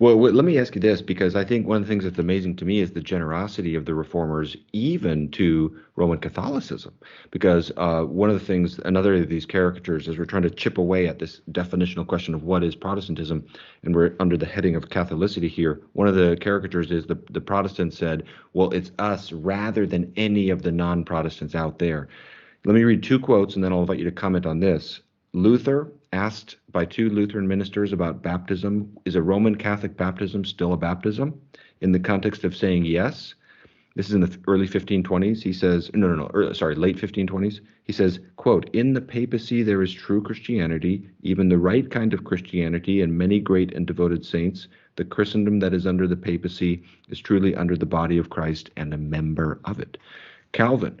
Well, let me ask you this, because I think one of the things that's amazing to me is the generosity of the reformers, even to Roman Catholicism. Because one of the things, another of these caricatures, as we're trying to chip away at this definitional question of what is Protestantism, and we're under the heading of Catholicity here, one of the caricatures is the Protestant said, well, it's us rather than any of the non-Protestants out there. Let me read two quotes and then I'll invite you to comment on this. Luther, asked by two Lutheran ministers about baptism, is a Roman Catholic baptism still a baptism? In the context of saying yes, this is in the early 1520s. He says, late 1520s. He says, quote, in the papacy there is true Christianity, even the right kind of Christianity, and many great and devoted saints. The Christendom that is under the papacy is truly under the body of Christ and a member of it. Calvin,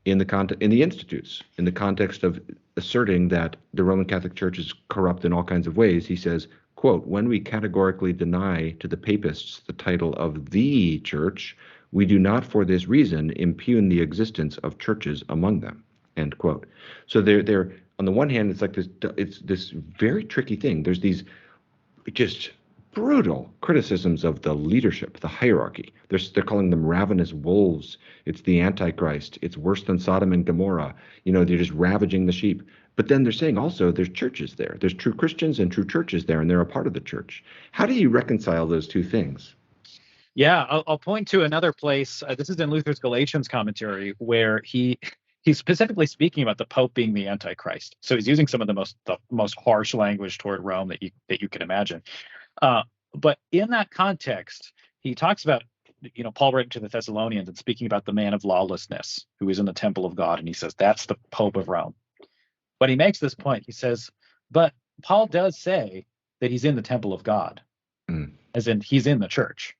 in the Institutes, in the context of asserting that the Roman Catholic Church is corrupt in all kinds of ways, he says, quote, when we categorically deny to the papists the title of the church, we do not for this reason impugn the existence of churches among them, end quote. So they're on the one hand, it's this very tricky thing. There's these just brutal criticisms of the leadership, the hierarchy. They're calling them ravenous wolves. It's the Antichrist. It's worse than Sodom and Gomorrah. They're just ravaging the sheep. But then they're saying also there's churches there. There's true Christians and true churches there, and they're a part of the church. How do you reconcile those two things? Yeah, I'll point to another place. This is in Luther's Galatians commentary, where he's specifically speaking about the Pope being the Antichrist. So he's using some of the most harsh language toward Rome that you can imagine. But in that context, he talks about, Paul writing to the Thessalonians and speaking about the man of lawlessness who is in the temple of God. And he says, that's the Pope of Rome. But he makes this point. He says, but Paul does say that he's in the temple of God, as in he's in the church.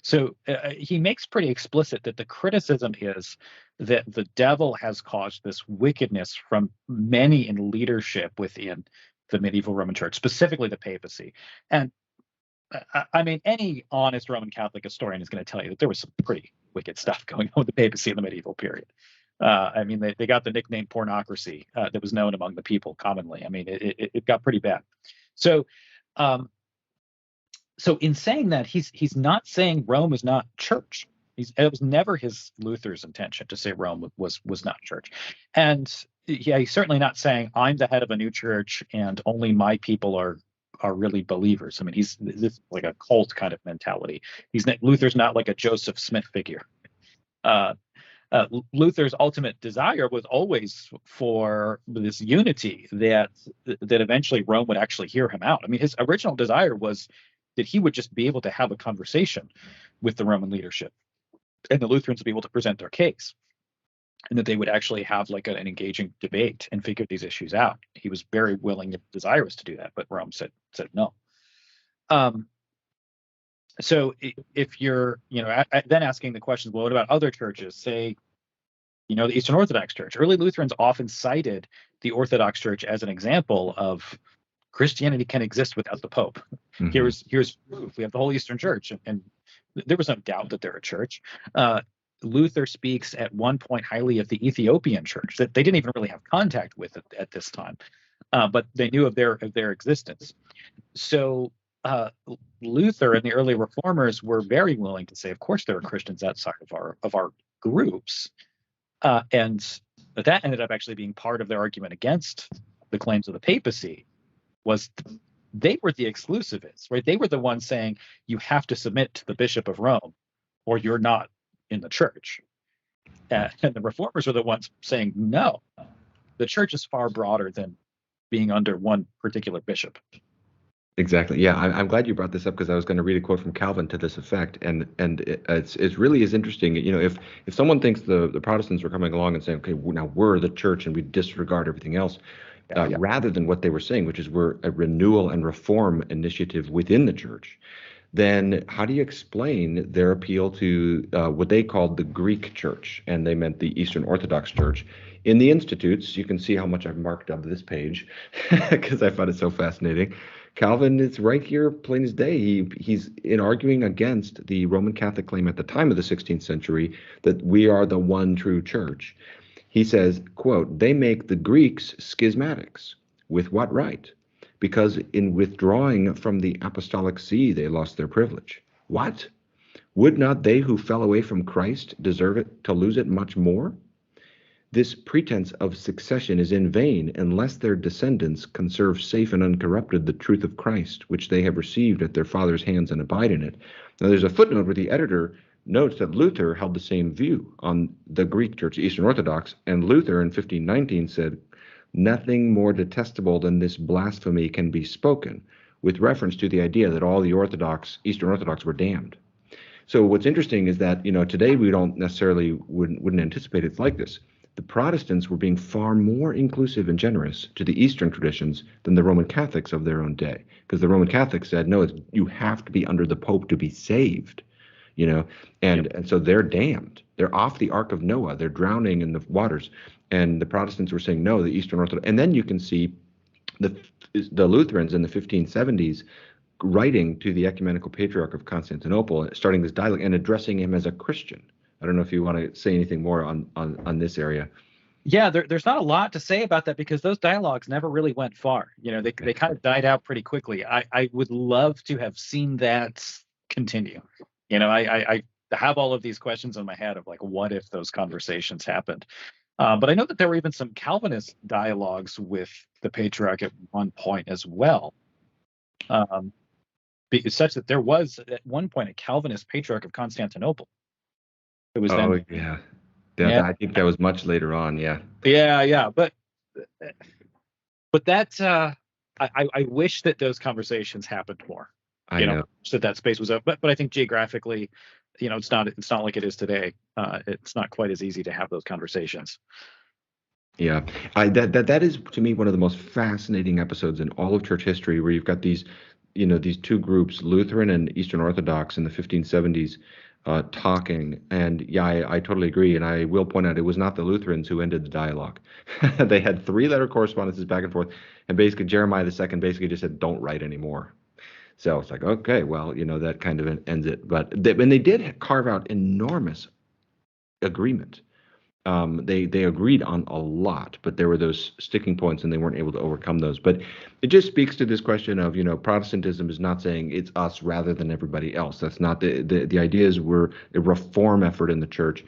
So he makes pretty explicit that the criticism is that the devil has caused this wickedness from many in leadership within the medieval Roman Church, specifically the papacy. And I mean, any honest Roman Catholic historian is going to tell you that there was some pretty wicked stuff going on with the papacy in the medieval period. I mean, they got the nickname pornocracy that was known among the people commonly. I mean, it got pretty bad. So in saying that, he's not saying Rome is not church. It was never Luther's intention to say Rome was not church. And yeah, he's certainly not saying I'm the head of a new church and only my people are really believers. I mean, this is like a cult kind of mentality. Luther's not like a Joseph Smith figure. Luther's ultimate desire was always for this unity that eventually Rome would actually hear him out. I mean, his original desire was that he would just be able to have a conversation with the Roman leadership and the Lutherans would be able to present their case, and that they would actually have like an engaging debate and figure these issues out. He was very willing and desirous to do that, but Rome said no. So if you're, then asking the questions, well, what about other churches? Say, the Eastern Orthodox Church. Early Lutherans often cited the Orthodox Church as an example of Christianity can exist without the Pope. Mm-hmm. Here's proof. We have the whole Eastern Church, and there was no doubt that they're a church. Luther speaks at one point highly of the Ethiopian church that they didn't even really have contact with at this time, but they knew of their existence. So Luther and the early reformers were very willing to say, of course, there are Christians outside of our groups, and that ended up actually being part of their argument against the claims of the papacy. Was they were the exclusivists, right? They were the ones saying you have to submit to the Bishop of Rome, or you're not in the church. And the reformers were the ones saying, no, the church is far broader than being under one particular bishop. Exactly. Yeah, I'm glad you brought this up because I was going to read a quote from Calvin to this effect, and it really is interesting. If someone thinks the Protestants were coming along and saying, okay, now we're the church and we disregard everything else, rather than what they were saying, which is we're a renewal and reform initiative within the church, then how do you explain their appeal to what they called the Greek church? And they meant the Eastern Orthodox Church. In the Institutes, you can see how much I've marked up this page because I found it so fascinating. Calvin is right here, plain as day. He's in arguing against the Roman Catholic claim at the time of the 16th century that we are the one true church. He says, quote, they make the Greeks schismatics. With what right? because in withdrawing from the apostolic see, they lost their privilege. What? Would not they who fell away from Christ deserve it to lose it much more? This pretense of succession is in vain unless their descendants conserve safe and uncorrupted the truth of Christ, which they have received at their father's hands and abide in it. Now, there's a footnote where the editor notes that Luther held the same view on the Greek Church, Eastern Orthodox, and Luther in 1519 said, "Nothing more detestable than this blasphemy can be spoken," with reference to the idea that all the Orthodox, Eastern Orthodox, were damned. So what's interesting is that, today we don't necessarily wouldn't anticipate it's like this. The Protestants were being far more inclusive and generous to the Eastern traditions than the Roman Catholics of their own day, because the Roman Catholics said, no, you have to be under the Pope to be saved, and so they're damned. They're off the Ark of Noah. They're drowning in the waters. And the Protestants were saying, no, the Eastern Orthodox. And then you can see the Lutherans in the 1570s writing to the ecumenical patriarch of Constantinople, starting this dialogue and addressing him as a Christian. I don't know if you want to say anything more on this area. Yeah, there's not a lot to say about that because those dialogues never really went far. They kind of died out pretty quickly. I would love to have seen that continue. I have all of these questions in my head of like, what if those conversations happened? But I know that there were even some Calvinist dialogues with the patriarch at one point as well. Such that there was at one point a Calvinist patriarch of Constantinople. It was then. Yeah. I think that was much later on. Yeah. But that I wish that those conversations happened more. I know. That space was up, but I think geographically, it's not like it is today. It's not quite as easy to have those conversations. Yeah, that is to me one of the most fascinating episodes in all of church history, where you've got these two groups, Lutheran and Eastern Orthodox, in the 1570s, talking. And yeah, I totally agree. And I will point out, it was not the Lutherans who ended the dialogue. They had 3-letter correspondences back and forth, and basically Jeremiah II basically just said, "Don't write anymore." So it's like, okay, well, that kind of ends it. But they did carve out enormous agreement. They agreed on a lot, but there were those sticking points, and they weren't able to overcome those. But it just speaks to this question of, Protestantism is not saying it's us rather than everybody else. That's not the ideas were a reform effort in the church,